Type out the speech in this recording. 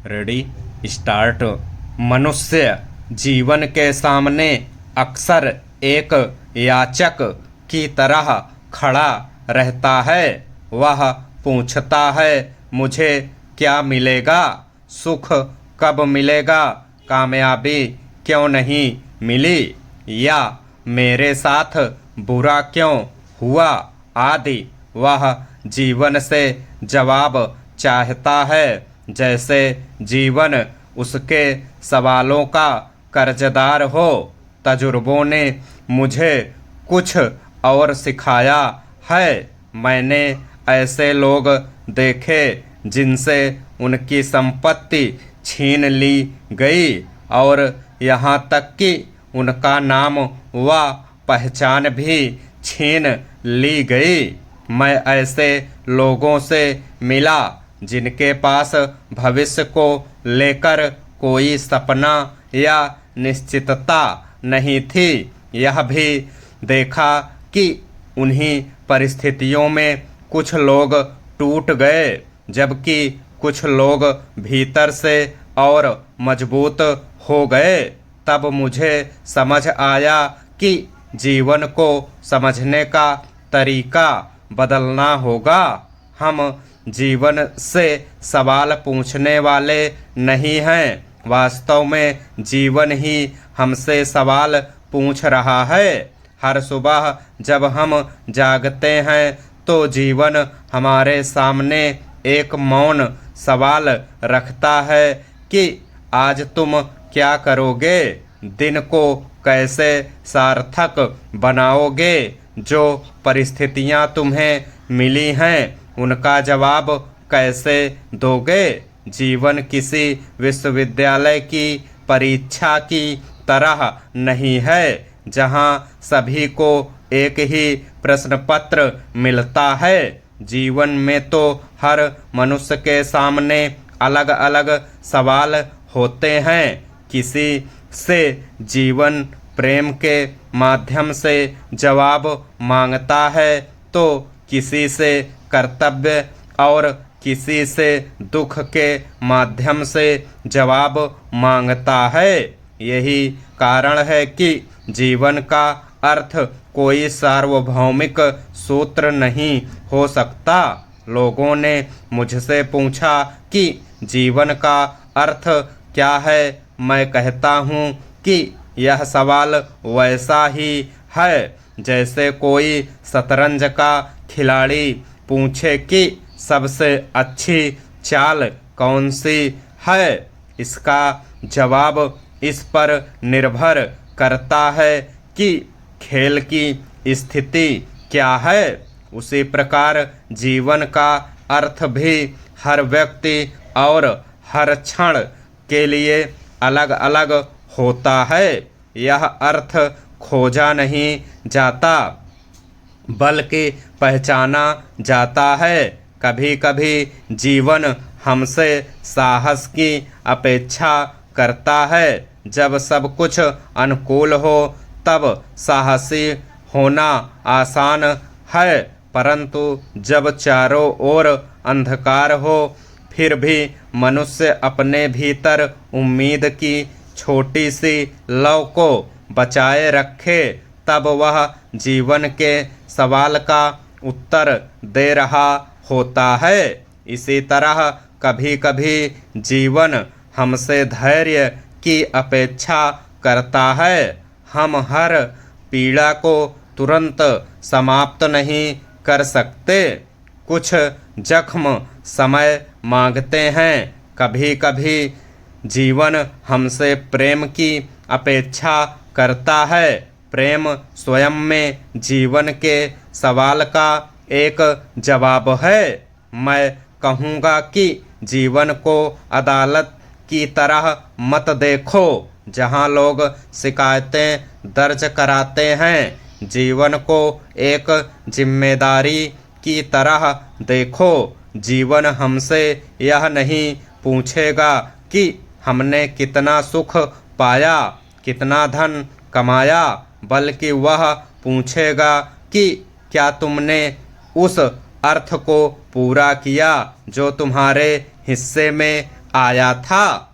Ready start. मनुष्य जीवन के सामने अक्सर एक याचक की तरह खड़ा रहता है। वह पूछता है, मुझे क्या मिलेगा? सुख कब मिलेगा? कामयाबी क्यों नहीं मिली? या मेरे साथ बुरा क्यों हुआ? आदि वह जीवन से जवाब चाहता है, जैसे जीवन उसके सवालों का कर्जदार हो। तजुर्बों ने मुझे कुछ और सिखाया है। मैंने ऐसे लोग देखे जिनसे उनकी संपत्ति छीन ली गई और यहाँ तक कि उनका नाम व पहचान भी छीन ली गई। मैं ऐसे लोगों से मिला जिनके पास भविष्य को लेकर कोई सपना या निश्चितता नहीं थी। यह भी देखा कि उन्हीं परिस्थितियों में कुछ लोग टूट गए, जबकि कुछ लोग भीतर से और मजबूत हो गए। तब मुझे समझ आया कि जीवन को समझने का तरीका बदलना होगा। हम जीवन से सवाल पूछने वाले नहीं हैं, वास्तव में जीवन ही हमसे सवाल पूछ रहा है। हर सुबह जब हम जागते हैं तो जीवन हमारे सामने एक मौन सवाल रखता है कि आज तुम क्या करोगे? दिन को कैसे सार्थक बनाओगे? जो परिस्थितियां तुम्हें मिली हैं उनका जवाब कैसे दोगे? जीवन किसी विश्वविद्यालय की परीक्षा की तरह नहीं है जहां सभी को एक ही प्रश्न पत्र मिलता है। जीवन में तो हर मनुष्य के सामने अलग अलग सवाल होते हैं। किसी से जीवन प्रेम के माध्यम से जवाब मांगता है तो किसी से कर्तव्य और किसी से दुख के माध्यम से जवाब मांगता है। यही कारण है कि जीवन का अर्थ कोई सार्वभौमिक सूत्र नहीं हो सकता। लोगों ने मुझसे पूछा कि जीवन का अर्थ क्या है। मैं कहता हूँ कि यह सवाल वैसा ही है जैसे कोई शतरंज का खिलाड़ी पूछे कि सबसे अच्छी चाल कौन सी है। इसका जवाब इस पर निर्भर करता है कि खेल की स्थिति क्या है। उसी प्रकार जीवन का अर्थ भी हर व्यक्ति और हर क्षण के लिए अलग अलग होता है। यह अर्थ खोजा नहीं जाता बल्कि पहचाना जाता है। कभी कभी जीवन हमसे साहस की अपेक्षा करता है। जब सब कुछ अनुकूल हो तब साहसी होना आसान है, परंतु जब चारों ओर अंधकार हो फिर भी मनुष्य अपने भीतर उम्मीद की छोटी सी लौ को बचाए रखे, तब वह जीवन के सवाल का उत्तर दे रहा होता है। इसी तरह कभी कभी जीवन हमसे धैर्य की अपेक्षा करता है। हम हर पीड़ा को तुरंत समाप्त नहीं कर सकते। कुछ जख्म समय मांगते हैं। कभी कभी जीवन हमसे प्रेम की अपेक्षा करता है। प्रेम स्वयं में जीवन के सवाल का एक जवाब है। मैं कहूँगा कि जीवन को अदालत की तरह मत देखो जहाँ लोग शिकायतें दर्ज कराते हैं। जीवन को एक जिम्मेदारी की तरह देखो। जीवन हमसे यह नहीं पूछेगा कि हमने कितना सुख पाया, कितना धन कमाया, बल्कि वह पूछेगा कि क्या तुमने उस अर्थ को पूरा किया जो तुम्हारे हिस्से में आया था।